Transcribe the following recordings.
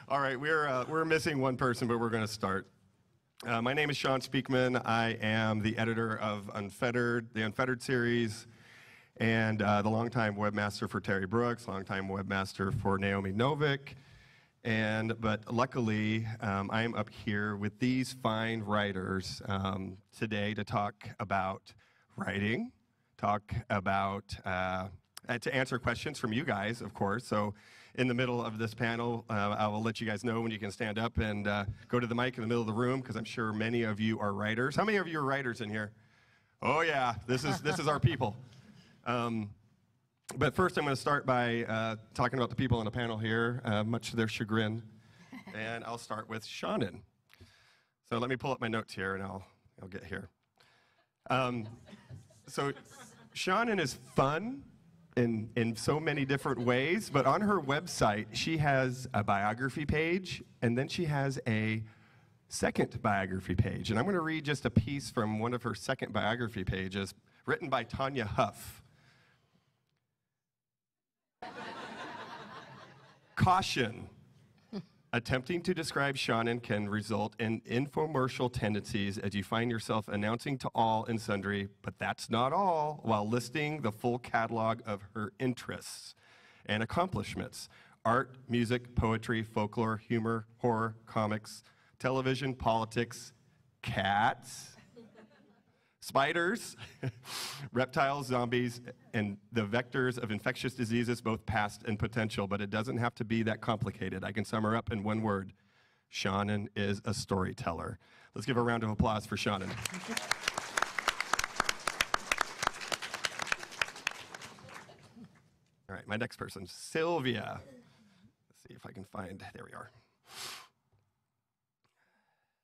All right, we're missing one person, but we're going to start. My name is Sean Speakman. I am the editor of Unfettered, the Unfettered series, and the longtime webmaster for Terry Brooks, longtime webmaster for Naomi Novik. But luckily, I am up here with these fine writers today to talk about writing, talk about, to answer questions from you guys, of course. So in the middle of this panel, I will let you guys know when you can stand up and go to the mic in the middle of the room, because I'm sure many of you are writers. How many of you are writers in here? Oh yeah, this is our people. But first, I'm going to start by talking about the people on the panel here, much to their chagrin. And I'll start with Seanan. So let me pull up my notes here, and I'll get here. So Seanan is fun in so many different ways, but on her website, she has a biography page, and then she has a second biography page. And I'm going to read just a piece from one of her second biography pages, written by Tanya Huff. Caution. Attempting to describe Seanan can result in infomercial tendencies as you find yourself announcing to all and sundry, but that's not all, while listing the full catalog of her interests and accomplishments: art, music, poetry, folklore, humor, horror, comics, television, politics, cats, spiders, reptiles, zombies, and the vectors of infectious diseases, both past and potential. But it doesn't have to be that complicated. I can sum her up in one word: Seanan is a storyteller. Let's give a round of applause for Seanan. All right, my next person, Silvia. Let's see if I can find, there we are.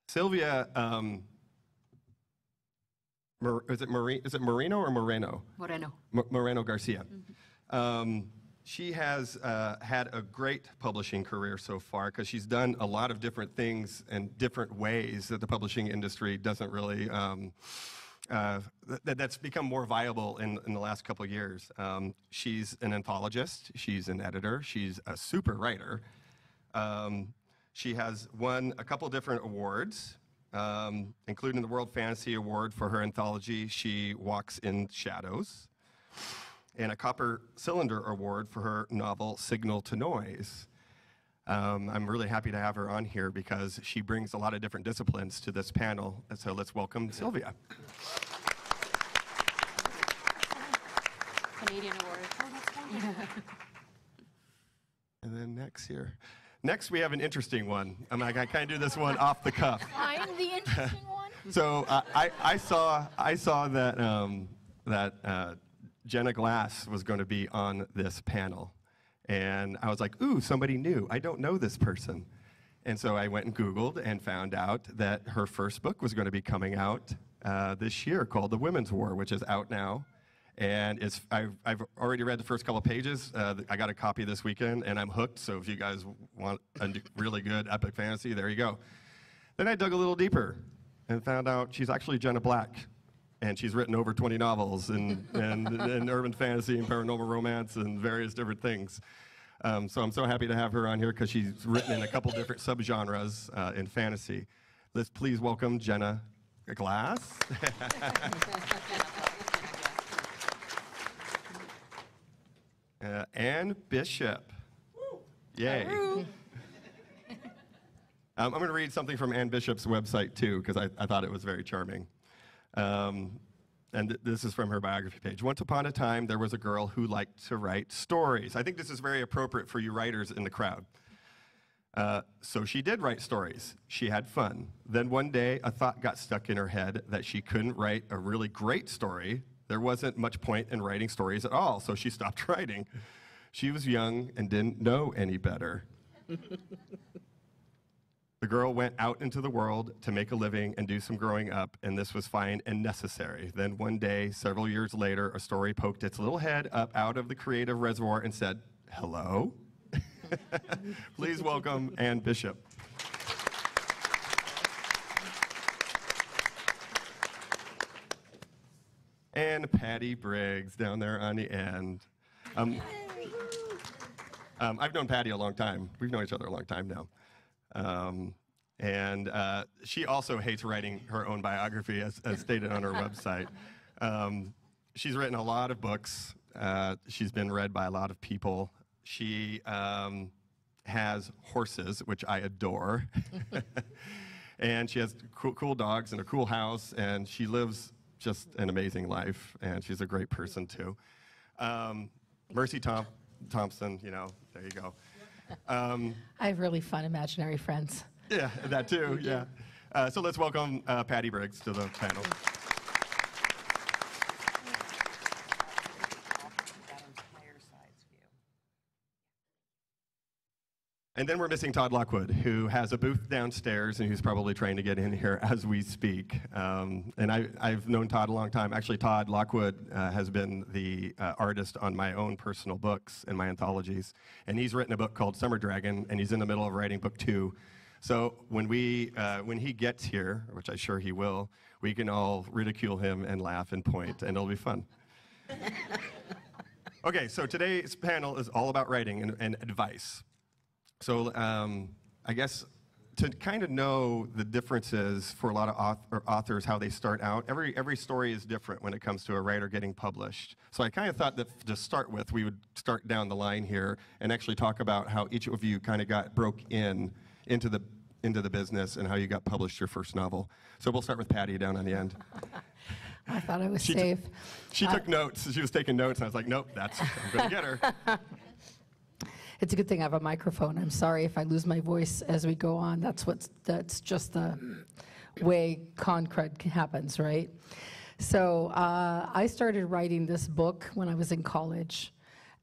Silvia, is it Moreno or Moreno? Moreno. Moreno-Garcia. Mm-hmm. She has had a great publishing career so far, because she's done a lot of different things in different ways that the publishing industry doesn't really, that's become more viable in the last couple of years. She's an anthologist, she's an editor, she's a super writer. She has won a couple different awards, including the World Fantasy Award for her anthology, She Walks in Shadows, and a Copper Cylinder Award for her novel, Signal to Noise. I'm really happy to have her on here because she brings a lot of different disciplines to this panel, and so let's welcome Silvia. Canadian Award. And then next we have an interesting one. I kind of do this one off the cuff. I'm the interesting one. So I saw that Jenna Glass was going to be on this panel, and I was like, ooh, somebody new. I don't know this person. And so I went and Googled and found out that her first book was going to be coming out this year, called The Women's War, which is out now. And I've already read the first couple pages. I got a copy this weekend, and I'm hooked. So if you guys want a really good epic fantasy, there you go. Then I dug a little deeper and found out she's actually Jenna Black, and she's written over 20 novels and urban fantasy and paranormal romance and various different things. So I'm so happy to have her on here because she's written in a couple different subgenres in fantasy. Let's please welcome Jenna Glass. Anne Bishop. Yay. I'm going to read something from Anne Bishop's website, too, because I thought it was very charming. And this is from her biography page. Once upon a time, there was a girl who liked to write stories. I think this is very appropriate for you writers in the crowd. So she did write stories. She had fun. Then one day, a thought got stuck in her head that she couldn't write a really great story. There wasn't much point in writing stories at all, so she stopped writing. She was young and didn't know any better. The girl went out into the world to make a living and do some growing up, and this was fine and necessary. Then one day, several years later, a story poked its little head up out of the creative reservoir and said, hello? Please welcome Anne Bishop. And Patty Briggs down there on the end. I've known Patty a long time. We've known each other a long time now. She also hates writing her own biography, as stated on her website. She's written a lot of books. She's been read by a lot of people. She has horses, which I adore. And she has cool dogs and a cool house, and she lives just an amazing life, and she's a great person, too. Mercy Thompson, you know, there you go. I have really fun imaginary friends. Yeah, that too, yeah. So let's welcome Patty Briggs to the panel. And then we're missing Todd Lockwood, who has a booth downstairs and who's probably trying to get in here as we speak. And I've known Todd a long time. Actually, Todd Lockwood has been the artist on my own personal books and my anthologies. And he's written a book called Summer Dragon, and he's in the middle of writing book 2. So when he gets here, which I'm sure he will, we can all ridicule him and laugh and point, and it'll be fun. Okay, so today's panel is all about writing and advice. So I guess to kind of know the differences for a lot of authors, how they start out, every story is different when it comes to a writer getting published. So I kind of thought that to start with, we would start down the line here and actually talk about how each of you kind of broke into the business and how you got published your first novel. So we'll start with Patty down on the end. I thought I was safe. She took notes. She was taking notes, and I was like, nope, I'm going to get her. It's a good thing I have a microphone. I'm sorry if I lose my voice as we go on. That's just the way con-cred happens, right? So I started writing this book when I was in college,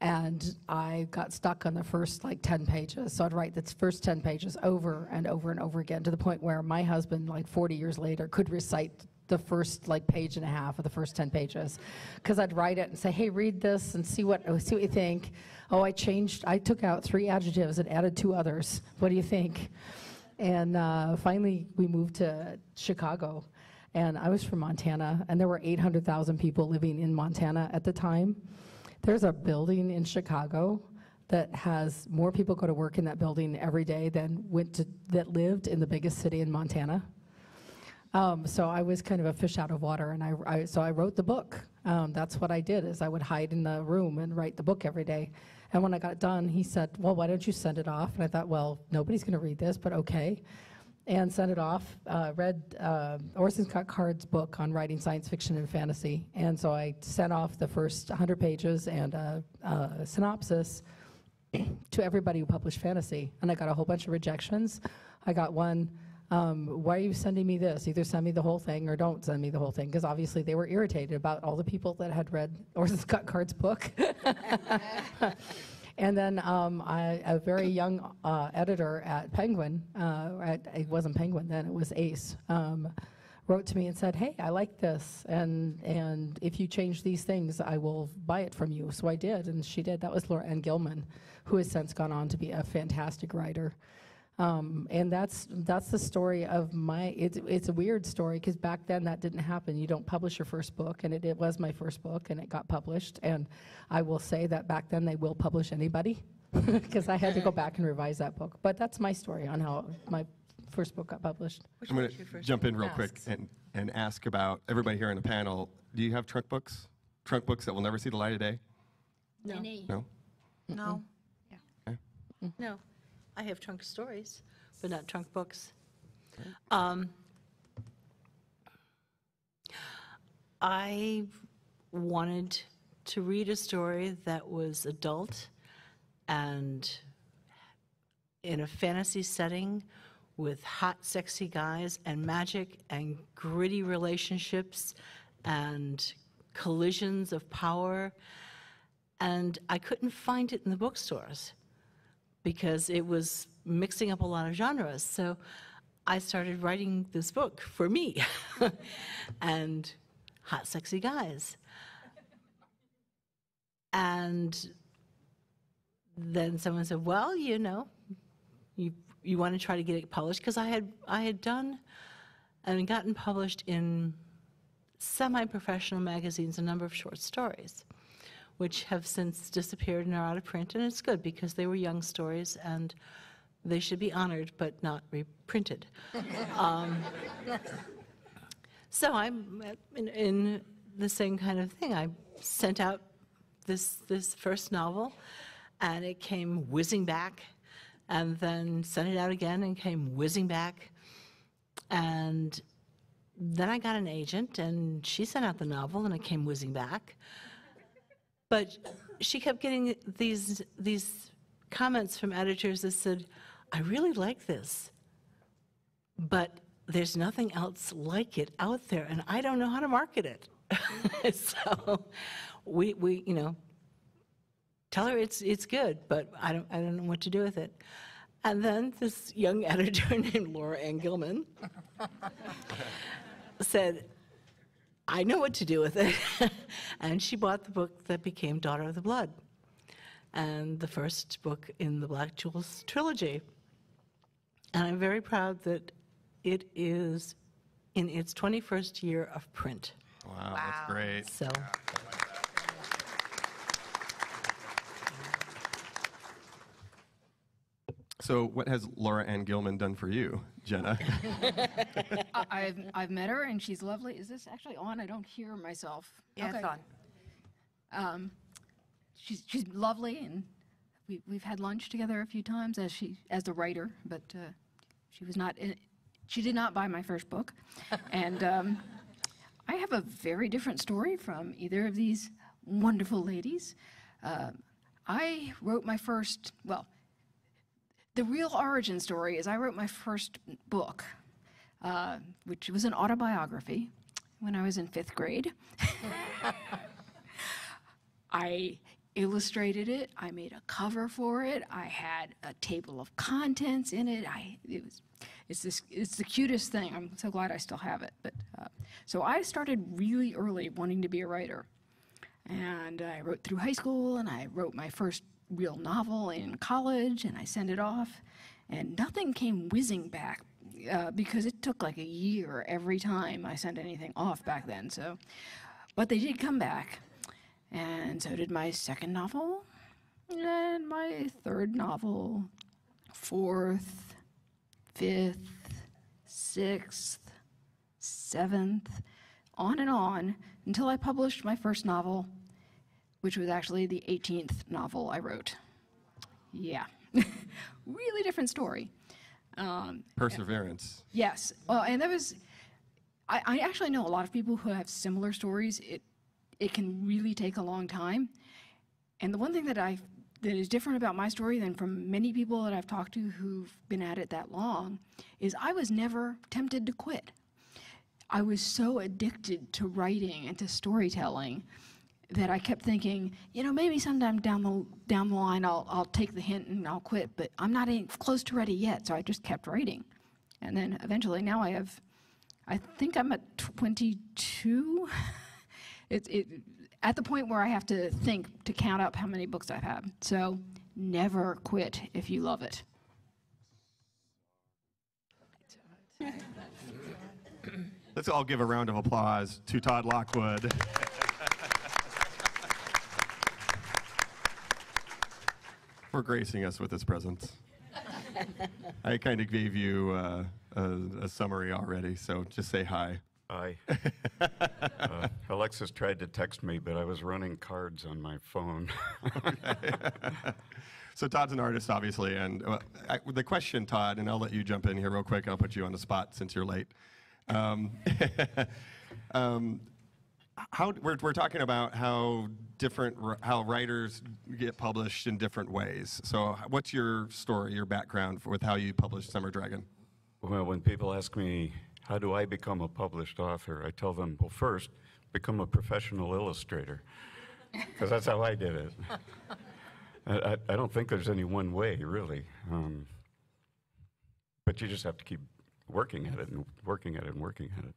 and I got stuck on the first 10 pages. So I'd write the first 10 pages over and over and over again, to the point where my husband, 40 years later, could recite the first page and a half of the first 10 pages, because I'd write it and say, hey, read this and see what you think. Oh, I took out 3 adjectives and added 2 others. What do you think? And finally, we moved to Chicago. And I was from Montana, and there were 800,000 people living in Montana at the time. There's a building in Chicago that has more people go to work in that building every day than that lived in the biggest city in Montana. So I was kind of a fish out of water, and so I wrote the book. That's what I did, is I would hide in the room and write the book every day. And when I got done, he said, well, why don't you send it off? And I thought, well, nobody's going to read this, but okay. And sent it off, read Orson Scott Card's book on writing science fiction and fantasy. And so I sent off the first 100 pages and a synopsis to everybody who published fantasy. And I got a whole bunch of rejections. I got one, why are you sending me this? Either send me the whole thing or don't send me the whole thing, because obviously they were irritated about all the people that had read Orson Scott Card's book. And then a very young editor at Penguin, it wasn't Penguin then, it was Ace, wrote to me and said, hey, I like this, and if you change these things, I will buy it from you. So I did, and she did. That was Laura Ann Gilman, who has since gone on to be a fantastic writer. And that's the story of it's a weird story, because back then that didn't happen. You don't publish your first book, and it was my first book, and it got published. And I will say that back then they will publish anybody, because I had to go back and revise that book. But that's my story on how my first book got published. I'm going to jump in real quick and ask about everybody here on the panel. Do you have trunk books? Trunk books that will never see the light of day? No. No? No. Yeah. Okay. No. I have trunk stories, but not trunk books. I wanted to read a story that was adult and in a fantasy setting with hot, sexy guys and magic and gritty relationships and collisions of power. And I couldn't find it in the bookstores, because it was mixing up a lot of genres. So I started writing this book for me and hot, sexy guys. And then someone said, well, you want to try to get it published? Because I had done and gotten published in semi-professional magazines a number of short stories, which have since disappeared and are out of print, and it's good because they were young stories and they should be honored but not reprinted. So I'm in the same kind of thing. I sent out this first novel, and it came whizzing back, and then sent it out again and came whizzing back. And then I got an agent, and she sent out the novel, and it came whizzing back. But she kept getting these comments from editors that said, I really like this, but there's nothing else like it out there, and I don't know how to market it. So we you know, tell her it's good, but I don't know what to do with it. And then this young editor named Laura Ann Gilman said, I know what to do with it. And she bought the book that became Daughter of the Blood, and the first book in the Black Jewels trilogy. And I'm very proud that it is in its 21st year of print. Wow, that's great. So. So what has Laura Ann Gilman done for you, Jenna? I've met her, and she's lovely. Is this actually on? I don't hear myself. Yeah, Okay. it's on. She's lovely, and we've had lunch together a few times as the writer, but she did not buy my first book, and I have a very different story from either of these wonderful ladies. I wrote my first, well, the real origin story is I wrote my first book, which was an autobiography, when I was in 5th grade. I illustrated it. I made a cover for it. I had a table of contents in it. It's the cutest thing. I'm so glad I still have it. But so I started really early wanting to be a writer, and I wrote through high school, and I wrote my first real novel in college, and I sent it off, and nothing came whizzing back because it took like a year every time I sent anything off back then. So, but they did come back, and so did my second novel, and my third novel, 4th, 5th, 6th, 7th, on and on, until I published my first novel, which was actually the 18th novel I wrote. Yeah, really different story. Perseverance. Yes, well, and that was, I actually know a lot of people who have similar stories. It can really take a long time. And the one thing that is different about my story than from many people that I've talked to who've been at it that long is I was never tempted to quit. I was so addicted to writing and to storytelling that I kept thinking, you know, maybe sometime down the line I'll take the hint and I'll quit, but I'm not even close to ready yet, so I just kept writing. And then eventually now I think I'm at 22. At the point where I have to think to count up how many books I've had. So never quit if you love it. Let's all give a round of applause to Todd Lockwood. For gracing us with his presence. I kind of gave you a summary already, so just say hi. Hi. Alexis tried to text me, but I was running cards on my phone. So Todd's an artist, obviously, and the question, Todd, and I'll let you jump in here real quick. I'll put you on the spot since you're late. We're talking about how writers get published in different ways. So what's your story, your background with how you published Summer Dragon? Well, when people ask me, how do I become a published author? I tell them, well, first, become a professional illustrator, because that's how I did it. I don't think there's any one way, really. But you just have to keep working at it and working at it and working at it.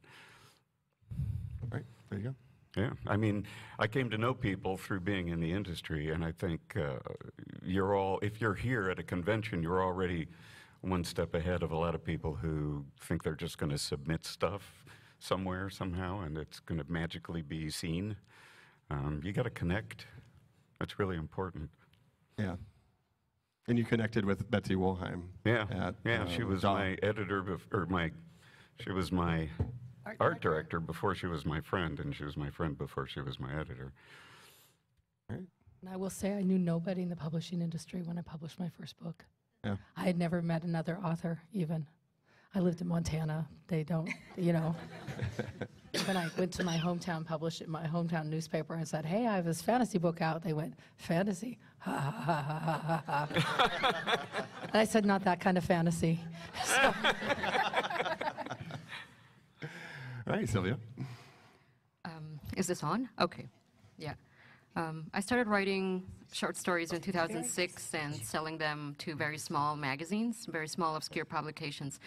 All right, there you go. Yeah, I mean, I came to know people through being in the industry, and I think if you're here at a convention, you're already one step ahead of a lot of people who think they're just going to submit stuff somewhere, somehow, and it's going to magically be seen. You got to connect. That's really important. Yeah. And you connected with Betsy Woolheim. Yeah, she was my editor, she was my art director before she was my friend, and she was my friend before she was my editor. Right. And I will say I knew nobody in the publishing industry when I published my first book. Yeah. I had never met another author, even. I lived in Montana. They don't, you know. When I went to my hometown, published it in my hometown newspaper, and said, hey, I have this fantasy book out. They went, fantasy? Ha, ha, ha, ha, ha, ha. And I said, not that kind of fantasy. So. All right, Silvia. Is this on? Okay, yeah. I started writing short stories in 2006 and selling them to very small magazines, very small, obscure publications.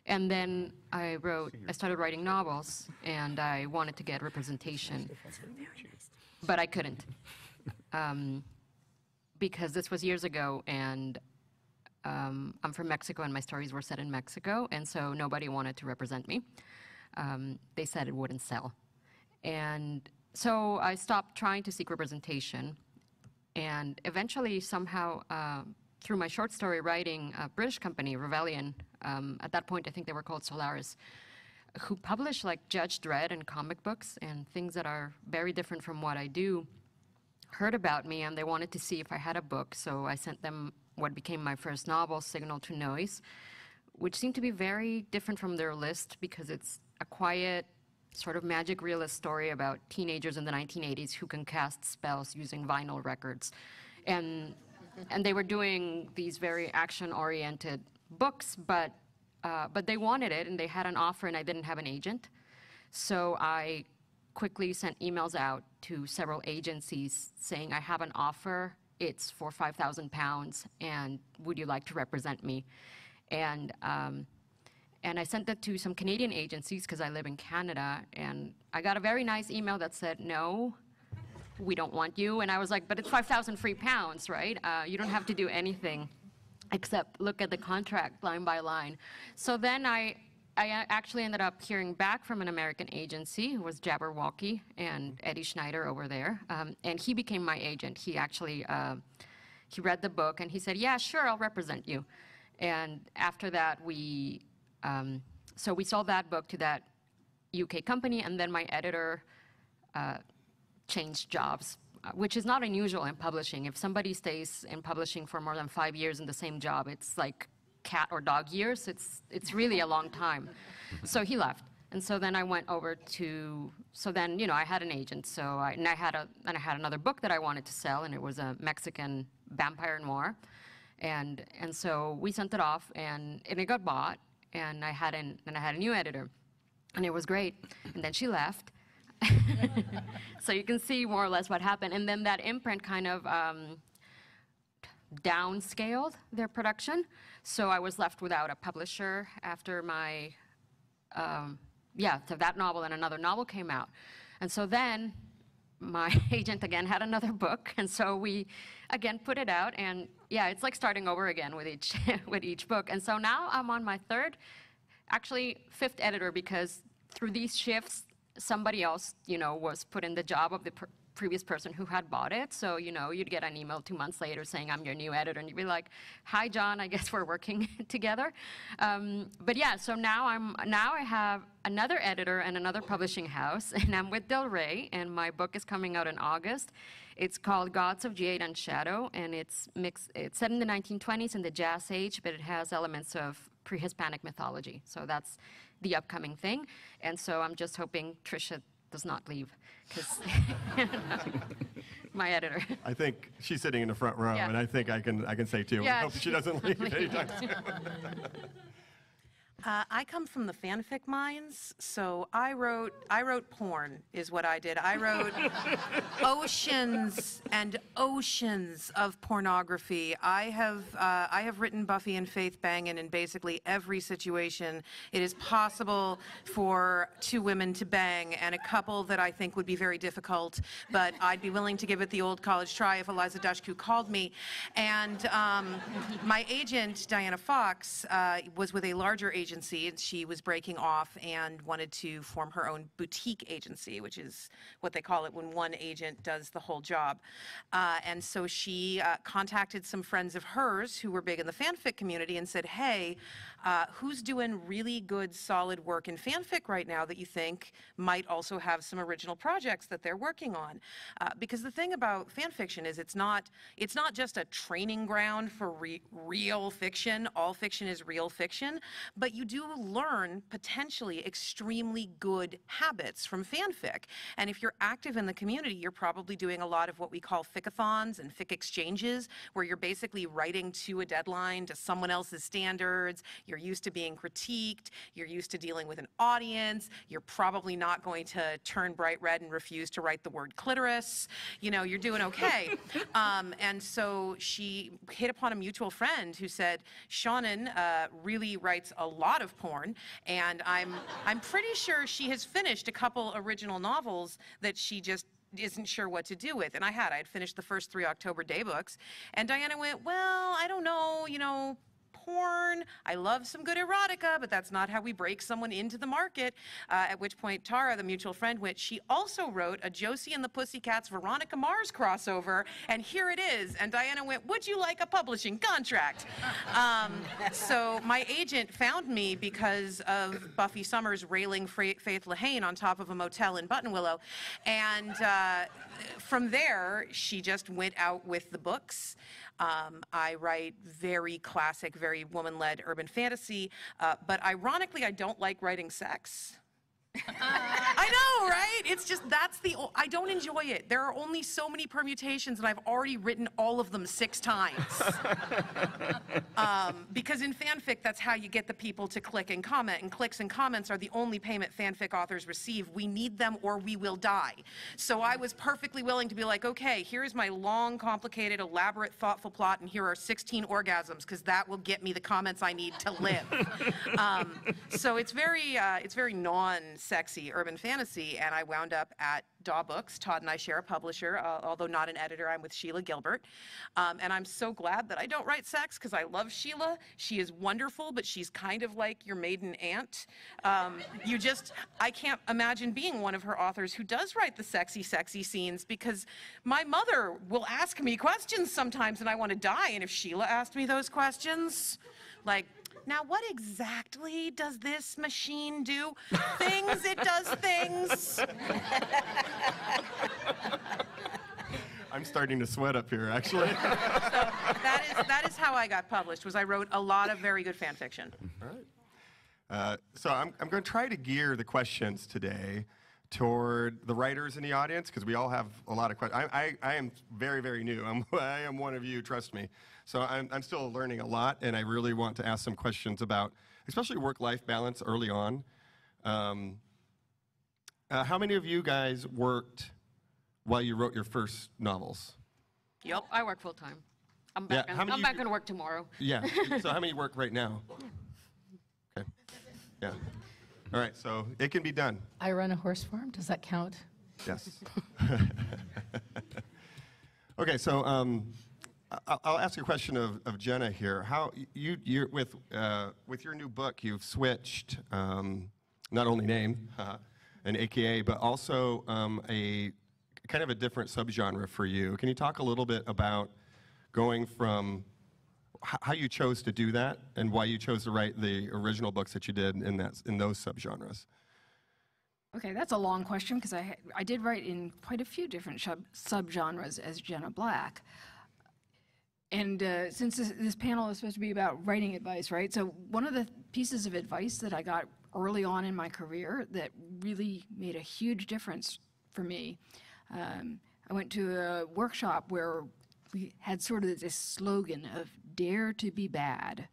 And then I started writing novels, and I wanted to get representation, but I couldn't, because this was years ago, and I'm from Mexico, and my stories were set in Mexico, and so nobody wanted to represent me. They said it wouldn't sell. And so I stopped trying to seek representation, and eventually, somehow, through my short story writing, a British company, Rebellion, at that point I think they were called Solaris, who publish like Judge Dredd and comic books and things that are very different from what I do, heard about me, and they wanted to see if I had a book. So I sent them what became my first novel, Signal to Noise, which seemed to be very different from their list because it's a quiet, sort of magic realist story about teenagers in the 1980s who can cast spells using vinyl records. And they were doing these very action-oriented books, but they wanted it, and they had an offer, and I didn't have an agent. So I quickly sent emails out to several agencies saying, I have an offer, it's for £5,000, and would you like to represent me? And I sent that to some Canadian agencies because I live in Canada, and I got a very nice email that said, no, we don't want you. And I was like, but it's 5,000 free pounds, right? You don't have to do anything except look at the contract line by line. So then I actually ended up hearing back from an American agency, who was Jabberwocky and Eddie Schneider over there, and he became my agent. He actually, he read the book, and he said, yeah, sure, I'll represent you. And after that, so we sold that book to that UK company, and then my editor changed jobs, which is not unusual in publishing. If somebody stays in publishing for more than 5 years in the same job, it's like cat or dog years. It's really a long time. So he left, and so then I went over to. So then, you know, I had an agent. So I had another book that I wanted to sell, and it was a Mexican vampire noir, and so we sent it off, and it got bought. And I had a new editor, and it was great. And then she left. So you can see more or less what happened. And then that imprint kind of downscaled their production. So I was left without a publisher after my, so that novel and another novel came out. And so then my agent again had another book, and so we again put it out, and yeah, it's like starting over again with each book. And so now I'm on my fifth editor, because through these shifts, somebody else, you know, was put in the job of the previous person who had bought it. So, you know, you'd get an email 2 months later saying, I'm your new editor, and you'd be like, hi, John, I guess we're working together. But yeah, so now I have another editor and another publishing house, and I'm with Del Rey, and my book is coming out in August. It's called Gods of Jade and Shadow, and it's set in the 1920s in the Jazz Age, but it has elements of pre-Hispanic mythology. So that's the upcoming thing. And so I'm just hoping Tricia does not leave, because my editor. I think she's sitting in the front row, Yeah. and I think I can say too. Yeah, I hope she doesn't leave anytime soon. I come from the fanfic mines, so I wrote porn is what I did. I wrote oceans and oceans of pornography. I have written Buffy and Faith banging in basically every situation it is possible for two women to bang, and a couple that I think would be very difficult, but I'd be willing to give it the old college try if Eliza Dushku called me. And my agent, Diana Fox, was with a larger agency agency, and she was breaking off and wanted to form her own boutique agency, which is what they call it when one agent does the whole job. And so she contacted some friends of hers who were big in the fanfic community and said, hey, who's doing really good, solid work in fanfic right now that you think might also have some original projects that they're working on? Because the thing about fan fiction is it's not just a training ground for real fiction. All fiction is real fiction, but you do learn potentially extremely good habits from fanfic. And if you're active in the community, you're probably doing a lot of what we call ficathons and fic exchanges, where you're basically writing to a deadline, to someone else's standards. You're used to being critiqued. You're used to dealing with an audience. You're probably not going to turn bright red and refuse to write the word clitoris. You know, you're doing okay. And so she hit upon a mutual friend who said, Seanan really writes a lot of porn, and I'm pretty sure she has finished a couple original novels that she just isn't sure what to do with. And I had finished the first 3 October Day books, and Diana went, well, I don't know, you know, porn. I love some good erotica, but that's not how we break someone into the market. At which point Tara, the mutual friend, went, she also wrote a Josie and the Pussycats Veronica Mars crossover, and here it is. And Diana went, would you like a publishing contract? So my agent found me because of Buffy Summers railing Faith Lehane on top of a motel in Buttonwillow. And from there, she just went out with the books. I write very classic, very woman-led urban fantasy, but ironically, I don't like writing sex. I know, right? It's just, I don't enjoy it. There are only so many permutations, and I've already written all of them 6 times. Because in fanfic, that's how you get the people to click and comment, and clicks and comments are the only payment fanfic authors receive. We need them or we will die. So I was perfectly willing to be like, okay, here's my long, complicated, elaborate, thoughtful plot, and here are 16 orgasms, because that will get me the comments I need to live. So it's very non-sexy urban fantasy, and I wound up at Daw Books. Todd and I share a publisher, although not an editor. I'm with Sheila Gilbert. And I'm so glad that I don't write sex, because I love Sheila. She is wonderful, but she's kind of like your maiden aunt. I can't imagine being one of her authors who does write the sexy scenes, because my mother will ask me questions sometimes and I want to die. And if Sheila asked me those questions, like, now what exactly does this machine do? Things, it does things. I'm starting to sweat up here, actually. So that is how I got published, was I wrote a lot of very good fan fiction. All right. So I'm going to try to gear the questions today toward the writers in the audience, because we all have a lot of questions. I am very, very new. I am one of you, trust me. So I'm still learning a lot, and I really want to ask some questions about, especially work-life balance early on. How many of you guys worked while you wrote your first novels? Yep. I work full-time. I'm back on work tomorrow. Yeah. So how many work right now? Okay. Yeah. All right, so it can be done. I run a horse farm. Does that count? Yes. Okay, so I'll ask you a question of Jenna here. How you with your new book, you've switched not only name, an AKA, but also a kind of a different subgenre for you. Can you talk a little bit about going from how you chose to do that and why you chose to write the original books that you did in those subgenres? Okay, that's a long question, because I did write in quite a few different subgenres as Jenna Black. And since this panel is supposed to be about writing advice, right? So one of the pieces of advice that I got early on in my career that really made a huge difference for me, I went to a workshop where we had sort of this slogan of dare to be bad.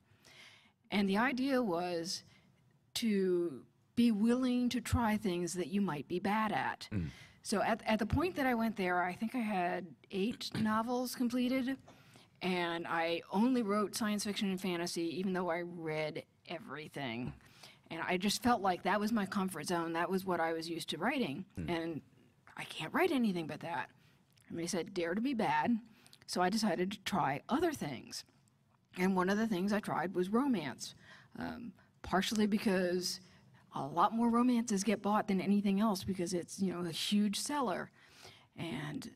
And the idea was to be willing to try things that you might be bad at. So at the point that I went there, I think I had 8 novels completed, and I only wrote science fiction and fantasy, even though I read everything. And I just felt like that was my comfort zone. That was what I was used to writing. And I can't write anything but that. And they said, dare to be bad. So I decided to try other things. And one of the things I tried was romance. partially because a lot more romances get bought than anything else because it's, you know, a huge seller. And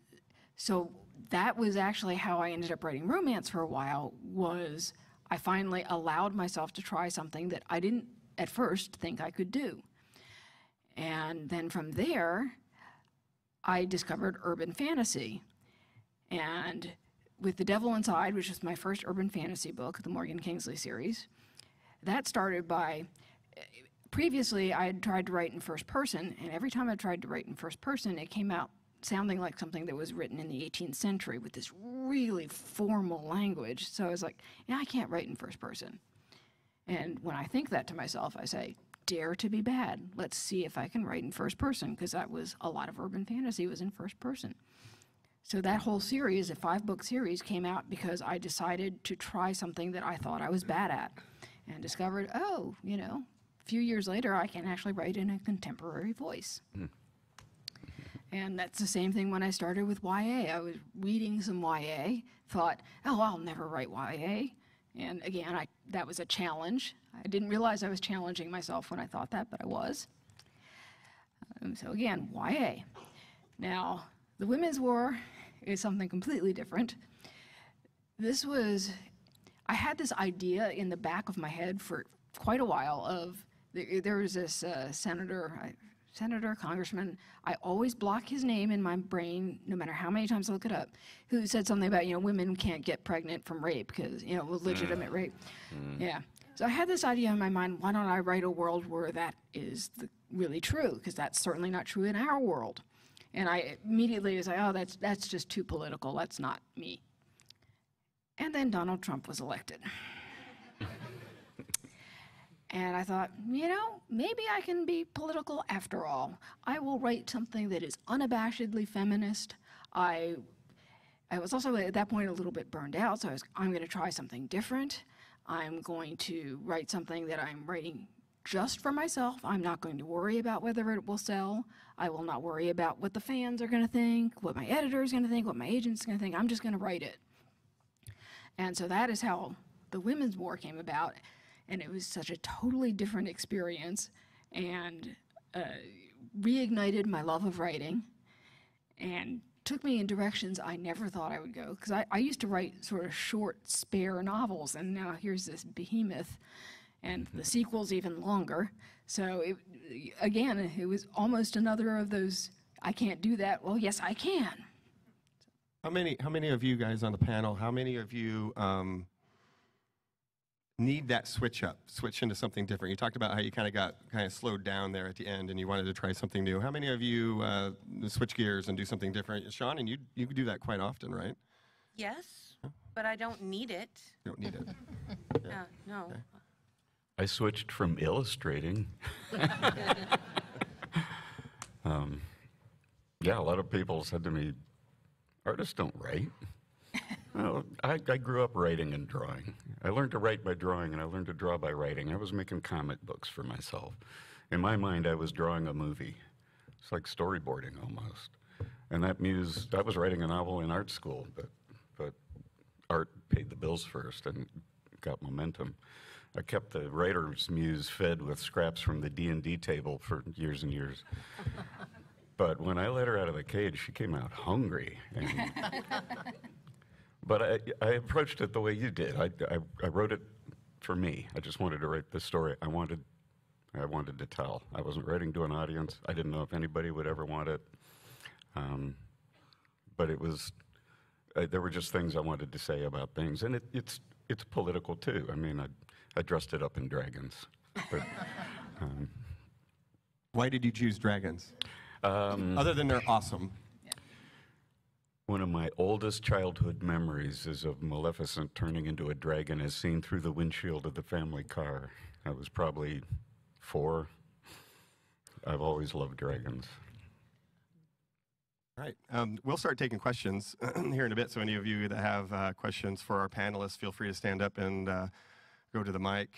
so that was actually how I ended up writing romance for a while, was I finally allowed myself to try something that I didn't at first think I could do. And then from there, I discovered urban fantasy. And with The Devil Inside, which is my first urban fantasy book, the Morgan Kingsley series, that started by, previously I had tried to write in first person, and every time I tried to write in first person, it came out sounding like something that was written in the 18th century with this really formal language. So I was like, yeah, I can't write in first person. And when I think that to myself, I say, dare to be bad. Let's see if I can write in first person, because that was a lot of urban fantasy was in first person. So that whole series, a 5-book series, came out because I decided to try something that I thought I was bad at, and discovered, oh, you know, a few years later, I can actually write in a contemporary voice. And that's the same thing when I started with YA. I was reading some YA, thought, oh, I'll never write YA. And again, that was a challenge. I didn't realize I was challenging myself when I thought that, but I was. So again, YA. Now, the Women's War is something completely different. I had this idea in the back of my head for quite a while of, there was this senator, congressman, I always block his name in my brain, no matter how many times I look it up, who said something about, you know, women can't get pregnant from rape because, you know, legitimate rape. Yeah. So I had this idea in my mind, why don't I write a world where that is really true? Because that's certainly not true in our world. And I immediately was like, oh, that's just too political. That's not me. And then Donald Trump was elected. And I thought, you know, maybe I can be political after all. I will write something that is unabashedly feminist. I was also at that point a little bit burned out, so I'm going to try something different. I'm going to write something that I'm writing just for myself. I'm not going to worry about whether it will sell. I will not worry about what the fans are going to think, what my editor is going to think, what my agent's going to think. I'm just going to write it. And so that is how the Women's War came about. And it was such a totally different experience, and reignited my love of writing and took me in directions I never thought I would go. Because I used to write sort of short, spare novels, and now here's this behemoth, and the sequel's even longer. So again, it was almost another of those, I can't do that. Well, yes, I can. How many of you guys on the panel, how many of you need that switch into something different? You talked about how you kind of slowed down there at the end and you wanted to try something new. How many of you switch gears and do something different? Sean, and you do that quite often, right? Yes, but I don't need it. You don't need it. Yeah. No. Okay. I switched from illustrating. Yeah, a lot of people said to me, artists don't write. Well, I grew up writing and drawing. I learned to write by drawing, and I learned to draw by writing. I was making comic books for myself. In my mind, I was drawing a movie. It's like storyboarding almost. And I was writing a novel in art school, but art paid the bills first and got momentum. I kept the writer's muse fed with scraps from the D&D table for years and years. But when I let her out of the cage, she came out hungry. But I approached it the way you did. I wrote it for me. I just wanted to write the story I wanted to tell. I wasn't writing to an audience. I didn't know if anybody would ever want it. But it was, there were just things I wanted to say about things. And it's political too. I mean, I dressed it up in dragons. But, Why did you choose dragons? Other than they're awesome. One of my oldest childhood memories is of Maleficent turning into a dragon as seen through the windshield of the family car. I was probably 4. I've always loved dragons. All right. We'll start taking questions here in a bit, so any of you that have questions for our panelists, feel free to stand up and go to the mic,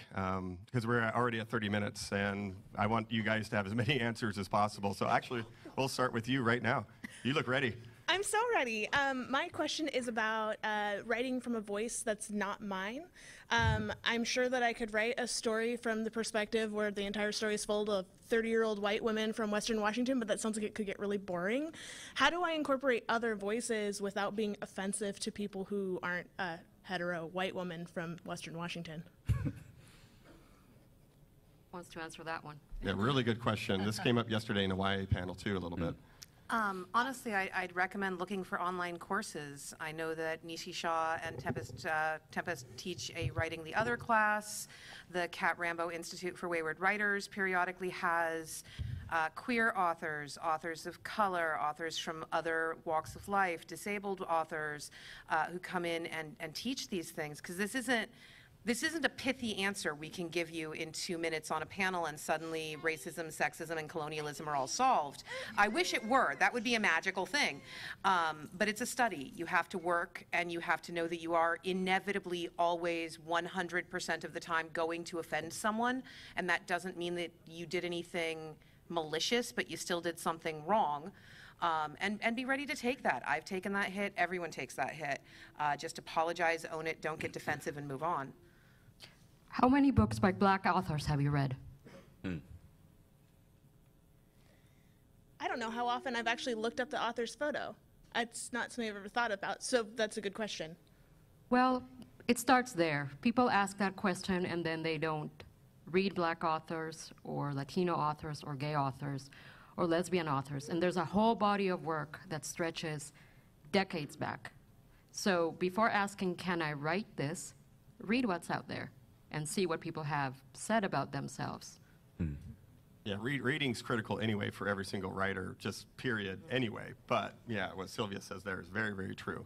because we're already at 30 minutes, and I want you guys to have as many answers as possible. So actually, we'll start with you right now. You look ready. I'm so ready. My question is about writing from a voice that's not mine. I'm sure that I could write a story from the perspective where the entire story is full of 30-year-old white women from Western Washington, but that sounds like it could get really boring. How do I incorporate other voices without being offensive to people who aren't a hetero white woman from Western Washington? Wants to answer that one? Yeah, really good question. This came up yesterday in the YA panel too, a little bit. Honestly, I'd recommend looking for online courses. I know that Nishi Shah and Tempest teach a Writing the Other class. The Cat Rambo Institute for Wayward Writers periodically has queer authors, authors of color, authors from other walks of life, disabled authors who come in and teach these things, because this isn't a pithy answer we can give you in 2 minutes on a panel and suddenly racism, sexism, and colonialism are all solved. I wish it were. That would be a magical thing. But it's a study. You have to work, and you have to know that you are inevitably always 100% of the time going to offend someone, and that doesn't mean that you did anything malicious, but you still did something wrong. And be ready to take that. I've taken that hit. Everyone takes that hit. Just apologize, own it, don't get defensive, and move on. How many books by Black authors have you read? I don't know how often I've actually looked up the author's photo. It's not something I've ever thought about, so that's a good question. Well, it starts there. People ask that question and then they don't read Black authors or Latino authors or gay authors or lesbian authors. And there's a whole body of work that stretches decades back. So before asking, can I write this, read what's out there and see what people have said about themselves. Yeah, reading's critical anyway for every single writer, just period, anyway. But yeah, what Silvia says there is very, very true.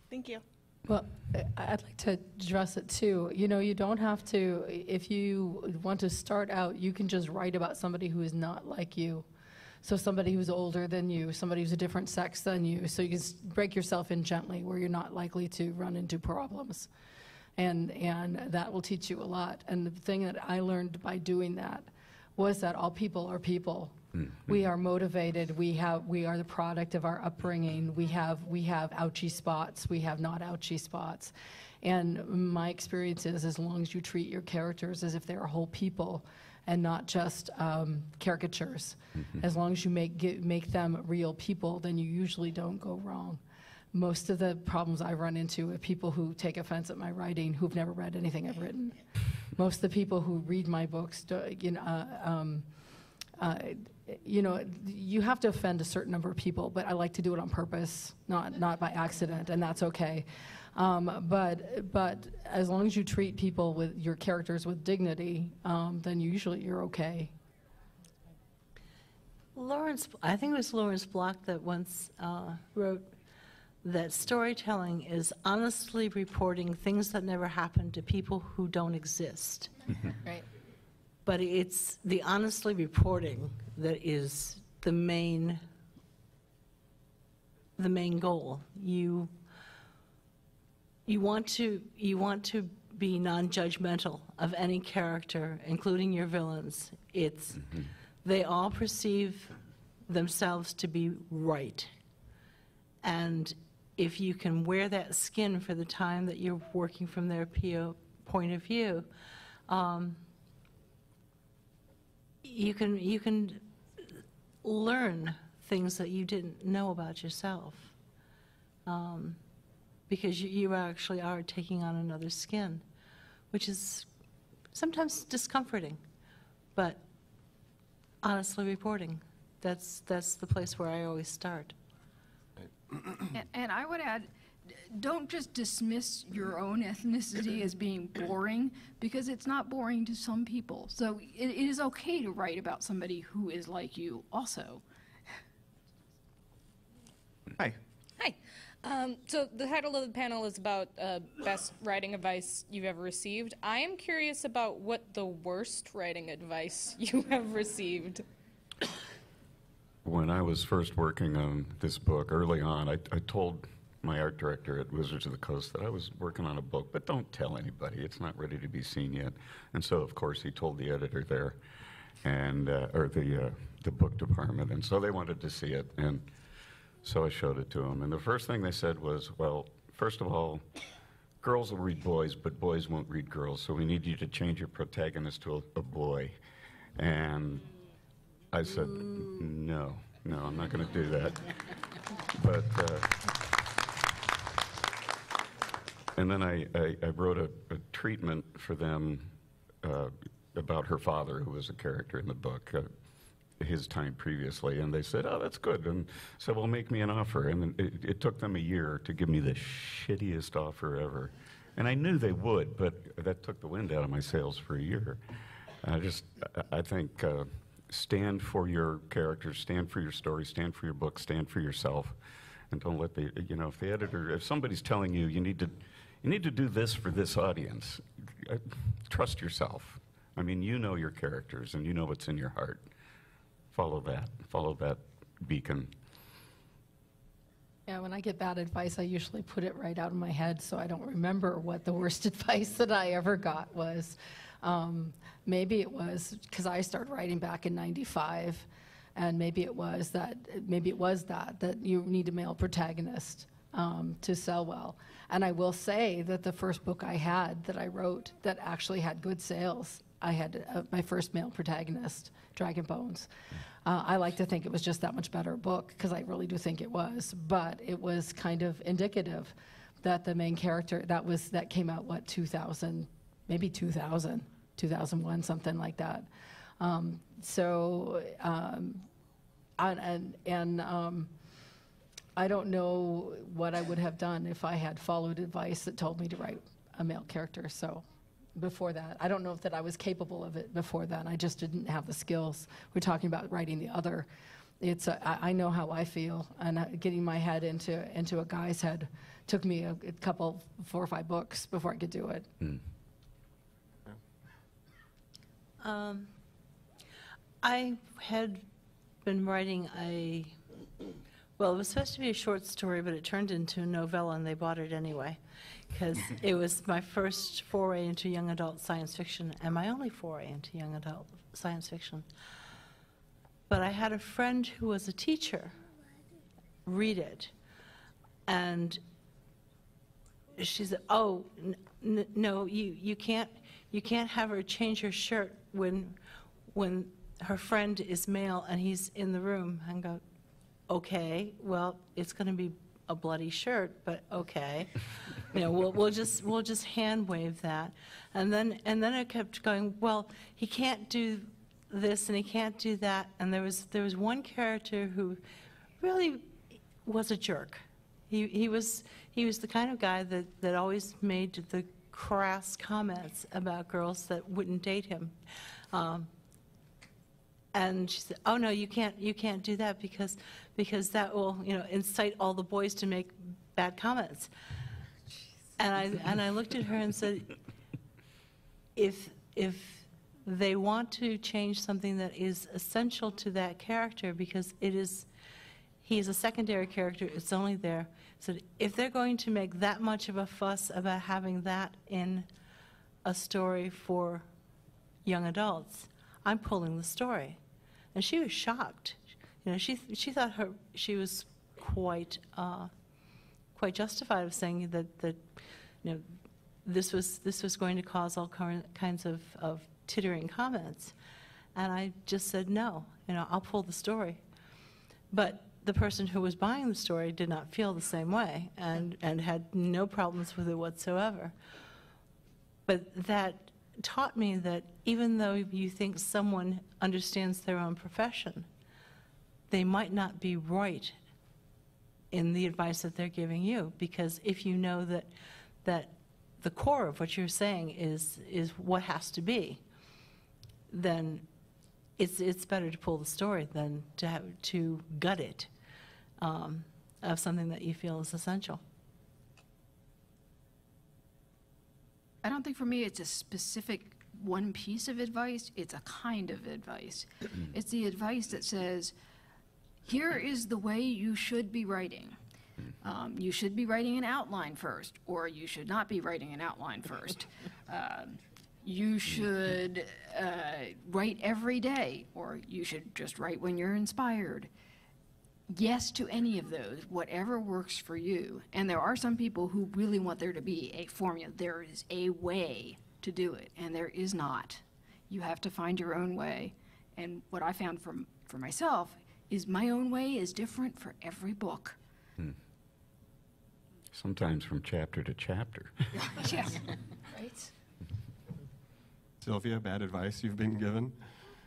Thank you. Well, I'd like to address it too. You know, you don't have to, if you want to start out, you can just write about somebody who is not like you. So somebody who's older than you, somebody who's a different sex than you, so you can break yourself in gently where you're not likely to run into problems. And that will teach you a lot. And the thing that I learned by doing that was that all people are people. We are motivated. We are the product of our upbringing. We have ouchy spots. We have not ouchy spots. And my experience is, as long as you treat your characters as if they're whole people and not just caricatures, as long as you make them real people, then you usually don't go wrong. Most of the problems I run into are people who take offense at my writing who've never read anything I've written. Most of the people who read my books, you know, you have to offend a certain number of people, but I like to do it on purpose, not by accident, and that's okay. But as long as you treat people with your characters with dignity, then usually you're okay. I think it was Lawrence Block that once wrote that storytelling is honestly reporting things that never happened to people who don't exist. Right. But it's the honestly reporting that is the main goal. You want to be non-judgmental of any character, including your villains. It's they all perceive themselves to be right. And if you can wear that skin for the time that you're working from their point of view, you can learn things that you didn't know about yourself, because you actually are taking on another skin, which is sometimes discomforting, but honestly reporting, that's the place where I always start. And I would add, don't just dismiss your own ethnicity as being boring, because it's not boring to some people. So it is okay to write about somebody who is like you also. Hi. Hi. So the title of the panel is about best writing advice you've ever received. I am curious about what the worst writing advice you have received. When I was first working on this book, early on, I told my art director at Wizards of the Coast that I was working on a book, but don't tell anybody. It's not ready to be seen yet. And so, of course, he told the editor there, and or the book department, and so they wanted to see it. And So I showed it to them, and the first thing they said was, well, first of all, girls will read boys, but boys won't read girls, so we need you to change your protagonist to a boy. And I said, no, I'm not going to do that. But, and then I wrote a treatment for them about her father, who was a character in the book, his time previously, and they said, oh, that's good, and said, well, make me an offer. And it took them a year to give me the shittiest offer ever. And I knew they would, but that took the wind out of my sails for a year. I think stand for your characters, stand for your story, stand for your book, stand for yourself, and don't let if the editor, if somebody's telling you you need to do this for this audience, trust yourself. I mean, you know your characters and you know what's in your heart. Follow that beacon. Yeah, when I get bad advice, I usually put it right out of my head, so I don't remember what the worst advice that I ever got was. Maybe it was because I started writing back in '95, and maybe it was that you need a male protagonist to sell well. And I will say that the first book I had that I wrote that actually had good sales, I had my first male protagonist, Dragon Bones. I like to think it was just that much better book, because I really do think it was, but it was kind of indicative that the main character, that came out, 2000, maybe 2001, something like that. I don't know what I would have done if I had followed advice that told me to write a male character. So before that, I don't know if that I was capable of it before that. I just didn't have the skills. We're talking about writing the other. I know how I feel, and getting my head into a guy's head took me a couple, 4 or 5 books before I could do it. I had been writing well, it was supposed to be a short story, but it turned into a novella, and they bought it anyway, because it was my first foray into young adult science fiction, and my only foray into young adult science fiction. But I had a friend who was a teacher read it, and she said, "Oh, no, you can't have her change her shirt when her friend is male and he's in the room." And go, okay, well, it's going to be a bloody shirt, but okay, we'll just hand wave that, and then I kept going. Well, he can't do this and he can't do that, and there was one character who really was a jerk. He was the kind of guy that always made the crass comments about girls that wouldn't date him. And she said, "Oh no, you can't do that because that will incite all the boys to make bad comments." And I looked at her and said, if they want to change something that is essential to that character, because he is a secondary character, it's only there. So if they're going to make that much of a fuss about having that in a story for young adults, I'm pulling the story. And she was shocked. She thought she was quite justified of saying that this was going to cause all kinds of tittering comments. And I just said, no, I'll pull the story. But the person who was buying the story did not feel the same way and had no problems with it whatsoever. But that taught me that even though you think someone understands their own profession, they might not be right in the advice that they're giving you, because if you know that the core of what you're saying is what has to be, then it's better to pull the story than to gut it of something that you feel is essential. I don't think for me it's a specific one piece of advice, it's a kind of advice. It's the advice that says, here is the way you should be writing. You should be writing an outline first, or you should not be writing an outline first. You should write every day, or you should just write when you're inspired. yes to any of those, whatever works for you. And there are some people who really want there to be a formula. There is a way to do it, and there is not. You have to find your own way. And what I found for myself is my own way is different for every book. Sometimes from chapter to chapter. Yes, right? Sylvia, bad advice you've been given?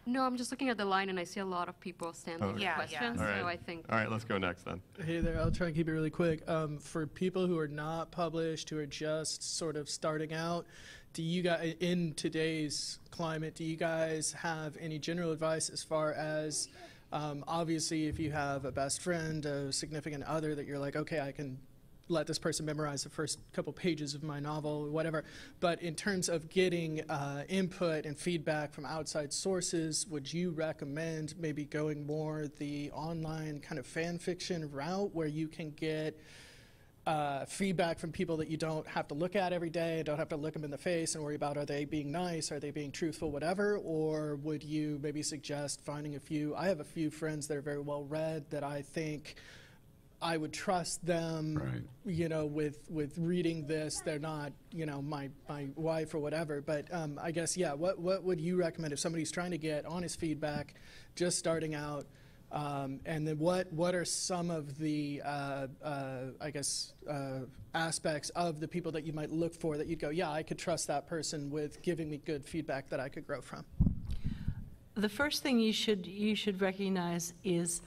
No, I'm just looking at the line and I see a lot of people standing with Yeah, questions, All right. so I think. All right, let's go next then. Hey there, I'll try and keep it really quick. For people who are not published, who are just sort of starting out, do you guys, in today's climate, do you guys have any general advice as far as, obviously, if you have a best friend, a significant other that you're like, okay, I can let this person memorize the first couple pages of my novel, whatever. But in terms of getting input and feedback from outside sources, would you recommend maybe going more the online kind of fan fiction route where you can get feedback from people that you don't have to look at every day, don't have to look them in the face and worry about are they being nice, are they being truthful, whatever? Or would you maybe suggest finding I have a few friends that are very well read that I think I would trust them, Right. you know, with reading this. They're not, you know, my wife or whatever. But I guess, yeah, what would you recommend if somebody's trying to get honest feedback, just starting out? And then what are some of the, I guess, aspects of the people that you might look for that you'd go, yeah, I could trust that person with giving me good feedback that I could grow from? The first thing you should recognize is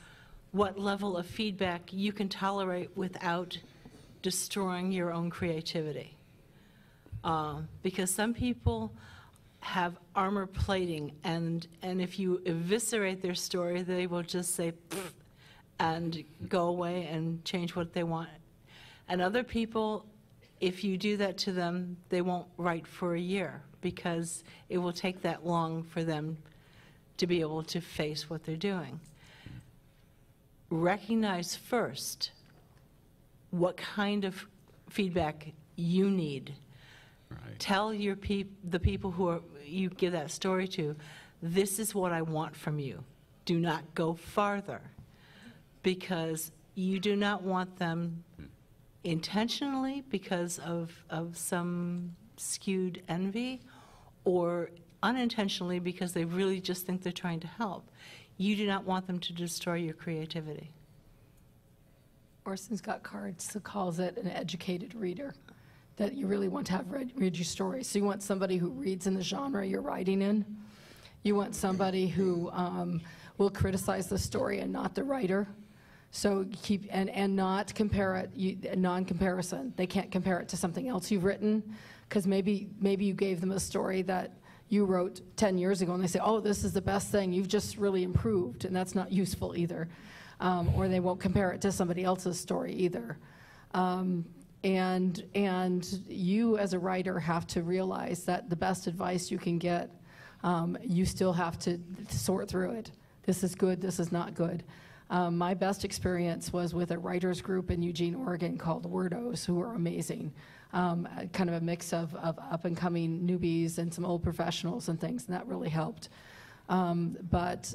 what level of feedback you can tolerate without destroying your own creativity. Because some people have armor plating, and if you eviscerate their story, they will just say, "Pfft," and go away and change what they want. And other people, if you do that to them, they won't write for a year because it will take that long for them to be able to face what they're doing. Recognize first what kind of feedback you need. Right. Tell the people who you give that story to, this is what I want from you. Do not go farther, because you do not want them intentionally because of some skewed envy, or unintentionally because they really just think they're trying to help. You do not want them to destroy your creativity. Orson Scott Card calls it an educated reader, that you really want to have read your story. So you want somebody who reads in the genre you're writing in. You want somebody who will criticize the story and not the writer. So keep and not compare it, non-comparison. They can't compare it to something else you've written, because maybe you gave them a story that you wrote 10 years ago, and they say, oh, this is the best thing, you've just really improved, and that's not useful either. Or they won't compare it to somebody else's story either. And you as a writer have to realize that the best advice you can get, you still have to sort through it. This is good, this is not good. My best experience was with a writers group in Eugene, Oregon called Wordos, who are amazing. Kind of a mix of up-and-coming newbies and some old professionals and things, and that really helped. But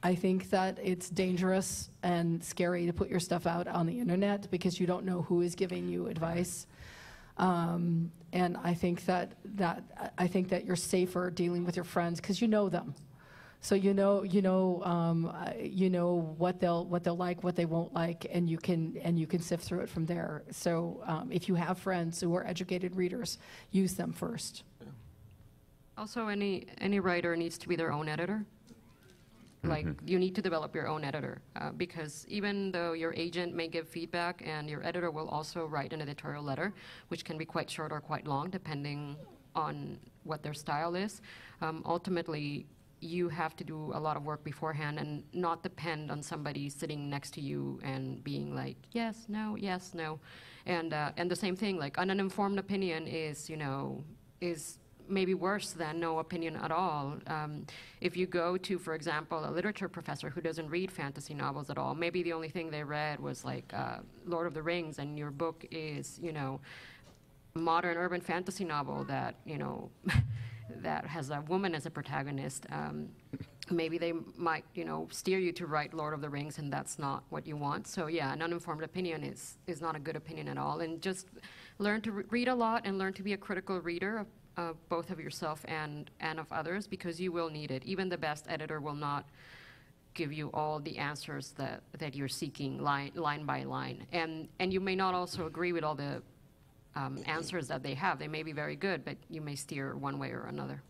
I think that it's dangerous and scary to put your stuff out on the internet because you don't know who is giving you advice. And I think that you're safer dealing with your friends because you know them. So you know what they'll like, what they won't like, and you can sift through it from there. So if you have friends who are educated readers, use them first. Also, any writer needs to be their own editor. Like, you need to develop your own editor, because even though your agent may give feedback, and your editor will also write an editorial letter, which can be quite short or quite long, depending on what their style is, ultimately, you have to do a lot of work beforehand and not depend on somebody sitting next to you and being like, yes, no. And the same thing, like, an uninformed opinion is maybe worse than no opinion at all. If you go to, for example, a literature professor who doesn't read fantasy novels at all, maybe the only thing they read was like Lord of the Rings, and your book is, modern urban fantasy novel that, that has a woman as a protagonist. maybe they might, steer you to write Lord of the Rings, and that's not what you want. So yeah, an uninformed opinion is not a good opinion at all. And just learn to read a lot and learn to be a critical reader of both of yourself and of others, because you will need it. Even the best editor will not give you all the answers that you're seeking line by line. And you may not also agree with all the answers that they have. They may be very good, but you may steer one way or another.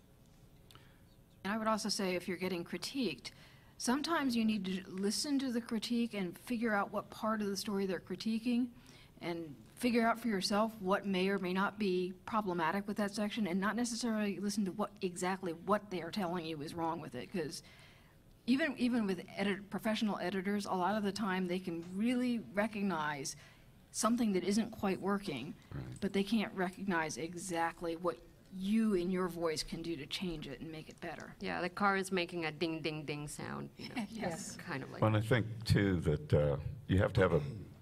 And I would also say, if you're getting critiqued, sometimes you need to listen to the critique and figure out what part of the story they're critiquing, and figure out for yourself what may or may not be problematic with that section, and not necessarily listen to exactly what they are telling you is wrong with it. Because even with professional editors, a lot of the time they can really recognize something that isn't quite working, but they can't recognize exactly what you in your voice can do to change it and make it better. Yeah, the car is making a ding, ding, ding sound. Yes. Kind of like Well, and I think, too, that you have to have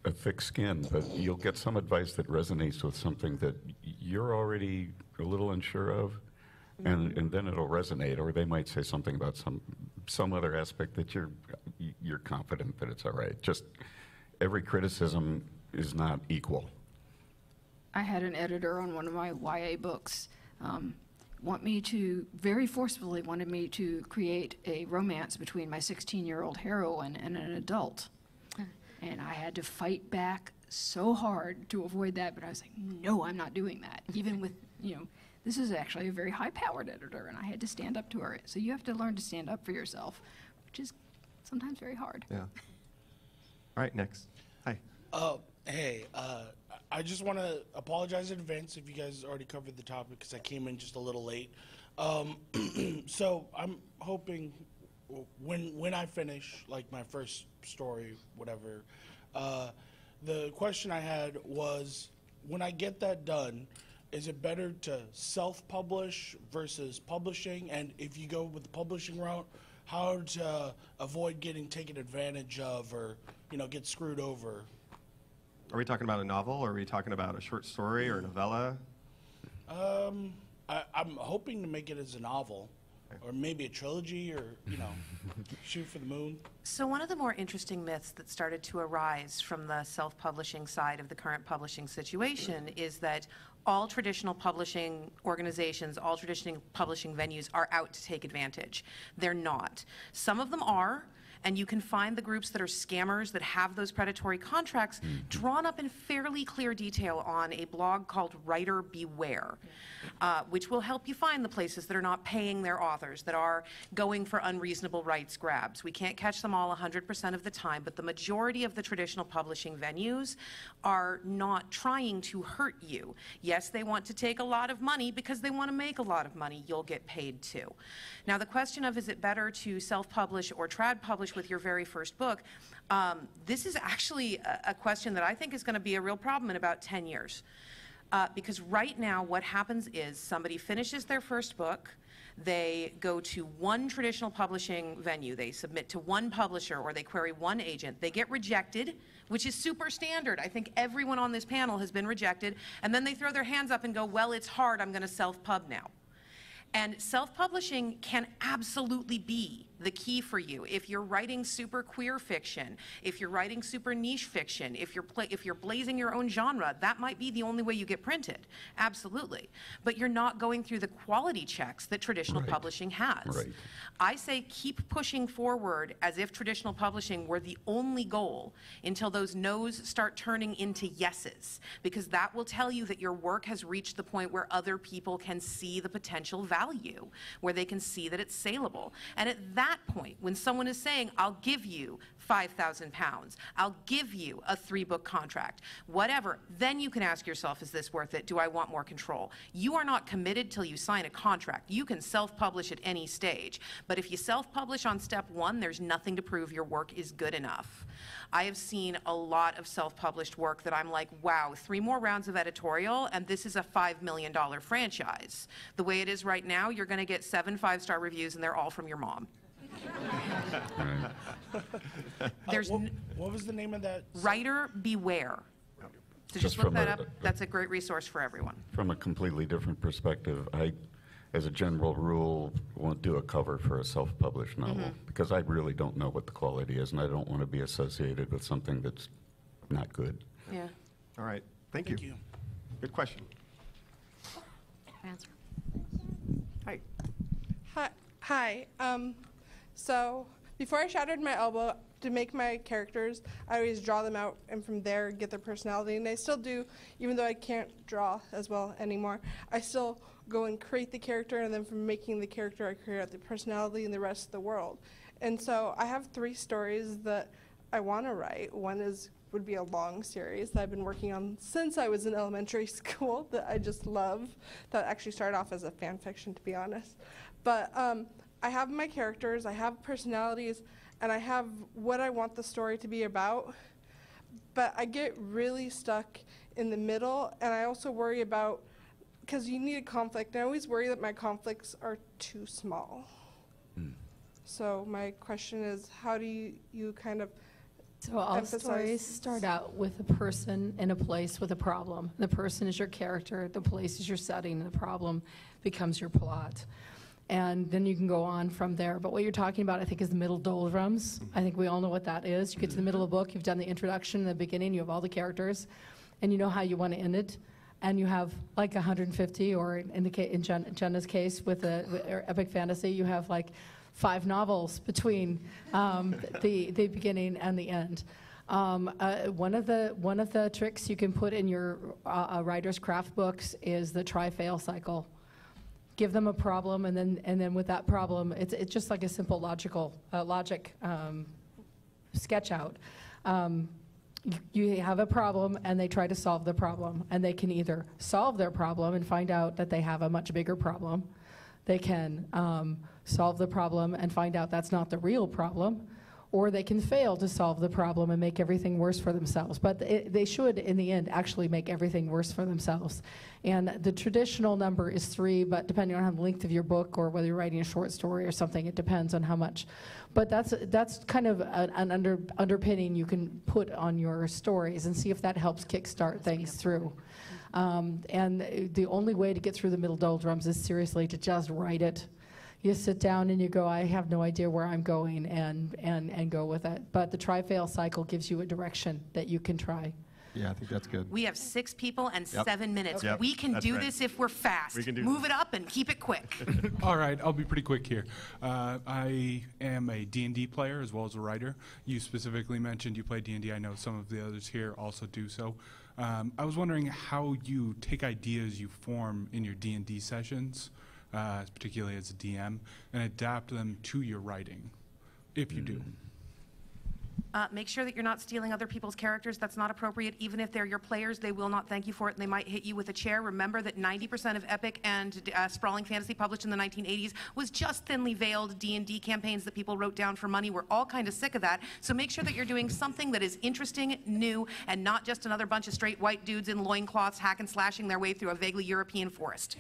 a thick skin, but you'll get some advice that resonates with something that you're already a little unsure of, and then it'll resonate, or they might say something about some other aspect that you're confident that it's all right. Just every criticism is not equal. I had an editor on one of my YA books very forcefully wanted me to create a romance between my 16-year-old heroine and an adult. And I had to fight back so hard to avoid that, but I was like, no, I'm not doing that. Even with, this is actually a very high-powered editor, and I had to stand up to her. So you have to learn to stand up for yourself, which is sometimes very hard. Yeah. All right, next. Hi. Hey, I just want to apologize in advance if you guys already covered the topic, because I came in just a little late. So I'm hoping when I finish, like, my first story, whatever, the question I had was, when I get that done, is it better to self-publish versus publishing? And if you go with the publishing route, how to avoid getting taken advantage of, or, get screwed over? Are we talking about a novel, or are we talking about a short story or a novella? I'm hoping to make it as a novel, or maybe a trilogy, or, shoot for the moon. So one of the more interesting myths that started to arise from the self-publishing side of the current publishing situation is that all traditional publishing organizations, all traditional publishing venues are out to take advantage. They're not. Some of them are. And you can find the groups that are scammers that have those predatory contracts drawn up in fairly clear detail on a blog called Writer Beware, which will help you find the places that are not paying their authors, that are going for unreasonable rights grabs. We can't catch them all 100% of the time, but the majority of the traditional publishing venues are not trying to hurt you. Yes, they want to take a lot of money because they want to make a lot of money. You'll get paid too. Now, the question of, is it better to self-publish or trad publish with your very first book, this is actually a question that I think is going to be a real problem in about 10 years. Because right now what happens is somebody finishes their first book, they go to one traditional publishing venue, they submit to one publisher, or they query one agent, they get rejected, which is super standard. I think everyone on this panel has been rejected, and then they throw their hands up and go, well, it's hard, I'm going to self-pub now. And self-publishing can absolutely be the key for you. If you're writing super queer fiction, if you're writing super niche fiction, if you're blazing your own genre, that might be the only way you get printed. Absolutely. But you're not going through the quality checks that traditional publishing has. Right. I say keep pushing forward as if traditional publishing were the only goal until those no's start turning into yeses, because that will tell you that your work has reached the point where other people can see the potential value, where they can see that it's saleable. And at that point, when someone is saying, I'll give you £5,000, I'll give you a 3-book contract, whatever, then you can ask yourself, is this worth it? Do I want more control? You are not committed till you sign a contract. You can self-publish at any stage. But if you self-publish on step 1, there's nothing to prove your work is good enough. I have seen a lot of self-published work that I'm like, wow, 3 more rounds of editorial, and this is a $5 million franchise. The way it is right now, you're going to get 7 5-star reviews, and they're all from your mom. There's what was the name of that? Writer Beware. So just Just look from that up. That's a great resource for everyone. From a completely different perspective, as a general rule, won't do a cover for a self-published novel because I really don't know what the quality is, and I don't want to be associated with something that's not good. Yeah. All right. Thank you. Good question. Answer. Hi. Hi. So before I shattered my elbow, to make my characters, I always draw them out and from there get their personality. And I still do, even though I can't draw as well anymore. I still go and create the character, and then from making the character, I create out the personality and the rest of the world. And so I have 3 stories that I want to write. One would be a long series that I've been working on since I was in elementary school that I just love, that actually started off as a fan fiction, to be honest. But I have my characters, I have personalities, and I have what I want the story to be about. But I get really stuck in the middle, and I also worry about, because you need a conflict, and I always worry that my conflicts are too small. So my question is, how do you kind of So all stories start out with a person in a place with a problem. The person is your character, the place is your setting, and the problem becomes your plot. And then you can go on from there. But what you're talking about, I think, is the middle doldrums. I think we all know what that is. You get to the middle of the book, you've done the introduction in the beginning, you have all the characters, and you know how you want to end it. And you have like 150, or in Jenna's case with epic fantasy, you have like 5 novels between the beginning and the end. One of the tricks you can put in your writer's craft books is the try-fail cycle. Give them a problem, and then with that problem, it's just like a simple logic sketch out. You have a problem, and they try to solve the problem, and they can either solve their problem and find out that they have a much bigger problem. They can solve the problem and find out that's not the real problem, or they can fail to solve the problem and make everything worse for themselves. But they should, in the end, actually make everything worse for themselves. And the traditional number is 3, but depending on the length of your book or whether you're writing a short story or something, it depends on how much. But that's kind of an underpinning you can put on your stories and see if that helps kickstart things through. And the only way to get through the middle doldrums is seriously to just write it. You sit down and you go, I have no idea where I'm going, and go with it. But the try-fail cycle gives you a direction that you can try. Yeah, I think that's good. We have 6 people and 7 minutes. Yep, We can do right. this if we're fast. We can do Move this. it up and keep it quick. All right, I'll be pretty quick here. I am a D&D player as well as a writer. You specifically mentioned you play D&D. I know some of the others here also do so. I was wondering how you take ideas you form in your D&D sessions, particularly as a DM, and adapt them to your writing, if you do. Make sure that you're not stealing other people's characters. That's not appropriate. Even if they're your players, they will not thank you for it, and they might hit you with a chair. Remember that 90% of epic and sprawling fantasy published in the 1980s was just thinly veiled D&D campaigns that people wrote down for money. We're all kind of sick of that. So make sure that you're doing something that is interesting, new, and not just another bunch of straight white dudes in loincloths hack and slashing their way through a vaguely European forest.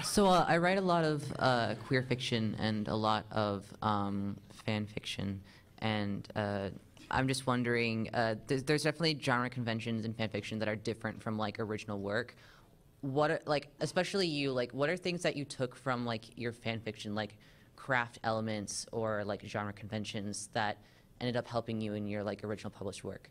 So I write a lot of queer fiction and a lot of fan fiction, and I'm just wondering, there's definitely genre conventions in fan fiction that are different from like original work. What are, like, especially you, like, what are things that you took from like your fan fiction, like craft elements or like genre conventions that ended up helping you in your like original published work?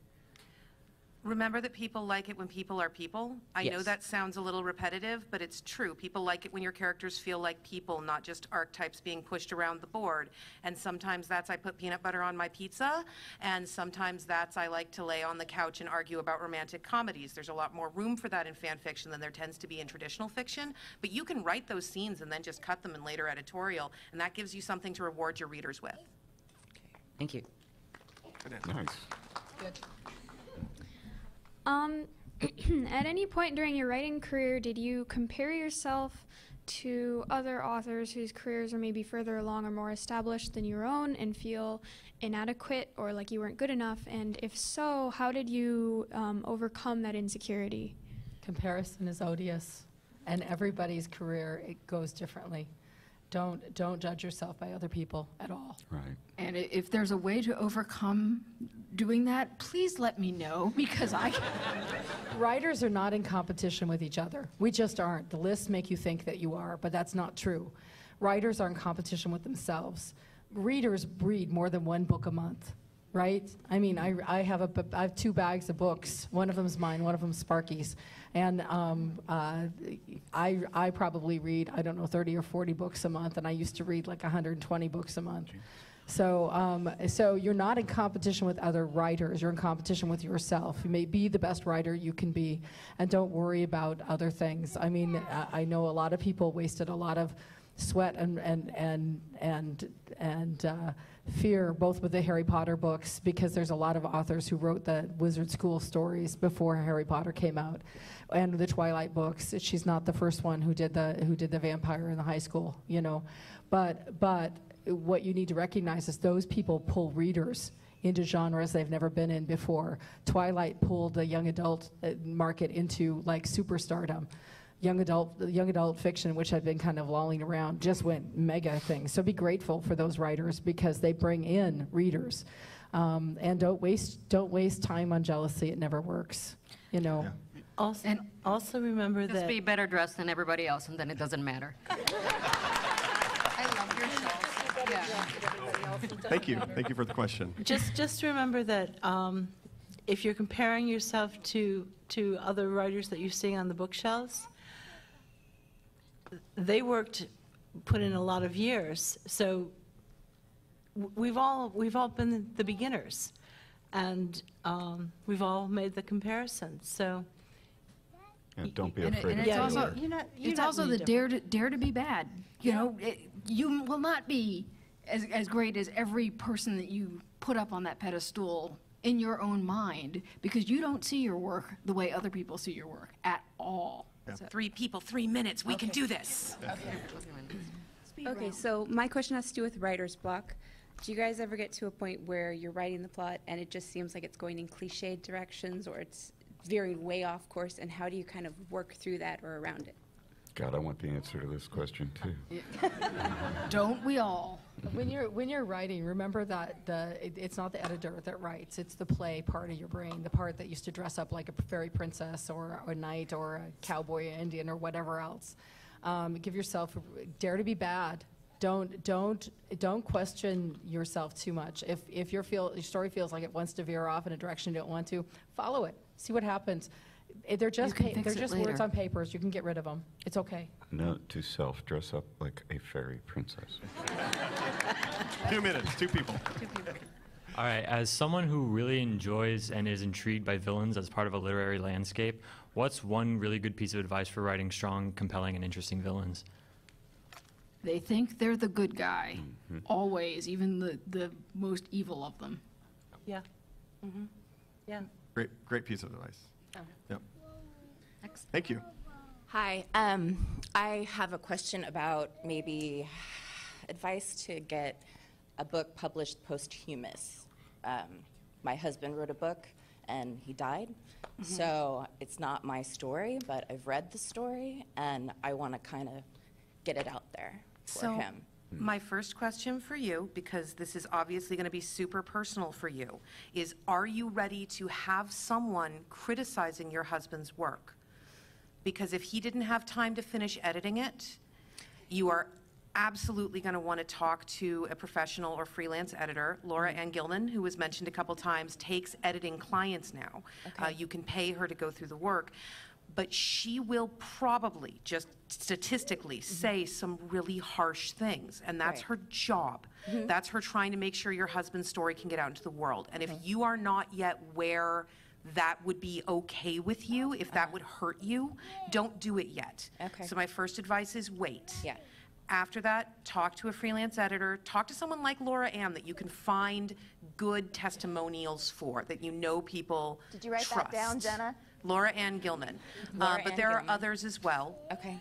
Remember that people like it when people are people. I know Yes. that sounds a little repetitive, but it's true. People like it when your characters feel like people, not just archetypes being pushed around the board. And sometimes that's I put peanut butter on my pizza, and sometimes that's I like to lay on the couch and argue about romantic comedies. There's a lot more room for that in fan fiction than there tends to be in traditional fiction, but you can write those scenes and then just cut them in later editorial, and that gives you something to reward your readers with. Thank you. Nice. Good. At any point during your writing career, did you compare yourself to other authors whose careers are maybe further along or more established than your own and feel inadequate or like you weren't good enough? And if so, how did you overcome that insecurity? Comparison is odious, and everybody's career, it goes differently. Don't judge yourself by other people at all. Right. And if there's a way to overcome doing that, please let me know, because Writers are not in competition with each other. We just aren't. The lists make you think that you are, but that's not true. Writers are in competition with themselves. Readers read more than one book a month, right? I mean, I have 2 bags of books. One of them's mine, one of them's Sparky's. And I probably read, I don't know, 30 or 40 books a month, and I used to read like 120 books a month. So you're not in competition with other writers. You're in competition with yourself. You may be the best writer you can be, and don't worry about other things. I mean, I know a lot of people wasted a lot of sweat and fear, both with the Harry Potter books, because there's a lot of authors who wrote the Wizard School stories before Harry Potter came out, and the Twilight books. She's not the first one who did the vampire in the high school, you know, but what you need to recognize is those people pull readers into genres they've never been in before. Twilight pulled the young adult market into like superstardom. Young adult fiction, which had been kind of lolling around, just went mega thing. So be grateful for those writers, because they bring in readers. And don't waste time on jealousy. It never works, you know. Yeah. Also remember Just that be better dressed than everybody else, and then it doesn't matter. I love your show. Yeah. Thank you. Thank you for the question. Just remember that if you're comparing yourself to other writers that you're seeing on the bookshelves, they put in a lot of years. So we've all been the beginners, and we've all made the comparison. So. And don't be afraid. And it's also the dare to be bad. You know, you will not be as great as every person that you put up on that pedestal in your own mind, because you don't see your work the way other people see your work at all. Yeah. So 3 people, 3 minutes. We can do this. Okay, so my question has to do with writer's block. Do you guys ever get to a point where you're writing the plot and it just seems like it's going in cliched directions, or it's veering way off course, and how do you kind of work through that or around it? God, I want the answer to this question too. Don't we all? When you're writing, remember that it's not the editor that writes. It's the play part of your brain, the part that used to dress up like a fairy princess or a knight or a cowboy or Indian or whatever else. Give yourself dare to be bad. Don't question yourself too much. If your story feels like it wants to veer off in a direction you don't want to, follow it. See what happens. They're just words on papers. You can get rid of them. It's okay. Note to self: dress up like a fairy princess. 2 minutes, 2 people. All right, as someone who really enjoys and is intrigued by villains as part of a literary landscape, what's one really good piece of advice for writing strong, compelling, and interesting villains? They think they're the good guy, always, even the most evil of them. Yeah. Mm-hmm. Yeah. Great piece of advice. Oh. Yep. Thank you. Hi. I have a question about maybe advice to get a book published posthumous. My husband wrote a book and he died. So it's not my story, but I've read the story and I want to kind of get it out there for him. My first question for you, because this is obviously going to be super personal for you, is are you ready to have someone criticizing your husband's work? Because if he didn't have time to finish editing it, you are absolutely going to want to talk to a professional or freelance editor. Laura Ann Gilman, who was mentioned a couple times, takes editing clients now. Okay. You can pay her to go through the work. But she will probably, just statistically, say some really harsh things. And that's her job. That's her trying to make sure your husband's story can get out into the world. And if you are not yet where that would be okay with you, if that would hurt you, don't do it yet. Okay. So my first advice is wait. Yeah. After that, talk to a freelance editor. Talk to someone like Laura Ann that you can find good testimonials for, that you know people Did you write trust. that down, Jenna? Laura Ann Gilman. Laura But Ann there Gilman. are others as well. Okay.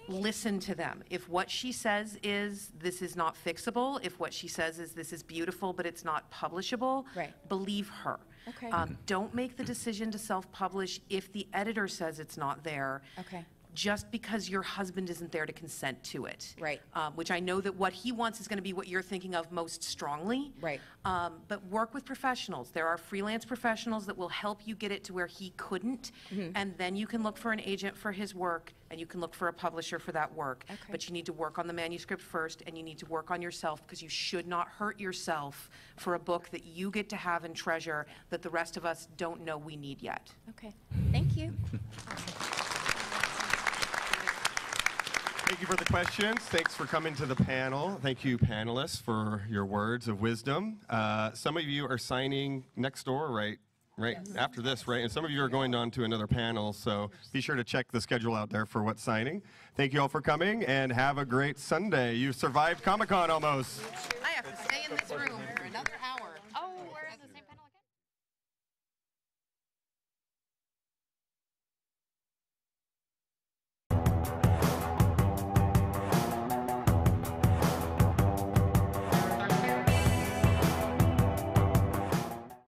Listen to them. If what she says is this is not fixable, if what she says is this is beautiful but it's not publishable, believe her. Okay. Don't make the decision to self-publish if the editor says it's not there. Okay. just because your husband isn't there to consent to it. Right. Which I know that what he wants is going to be what you're thinking of most strongly. Right. But work with professionals. There are freelance professionals that will help you get it to where he couldn't, and then you can look for an agent for his work, and you can look for a publisher for that work. Okay. But you need to work on the manuscript first, and you need to work on yourself, because you should not hurt yourself for a book that you get to have and treasure that the rest of us don't know we need yet. Okay. Thank you. Thank you for the questions. Thanks for coming to the panel. Thank you, panelists, for your words of wisdom. Some of you are signing next door, right after this, right? And some of you are going on to another panel, so be sure to check the schedule out there for what's signing. Thank you all for coming, and have a great Sunday. You survived Comic-Con almost. I have to stay in this room.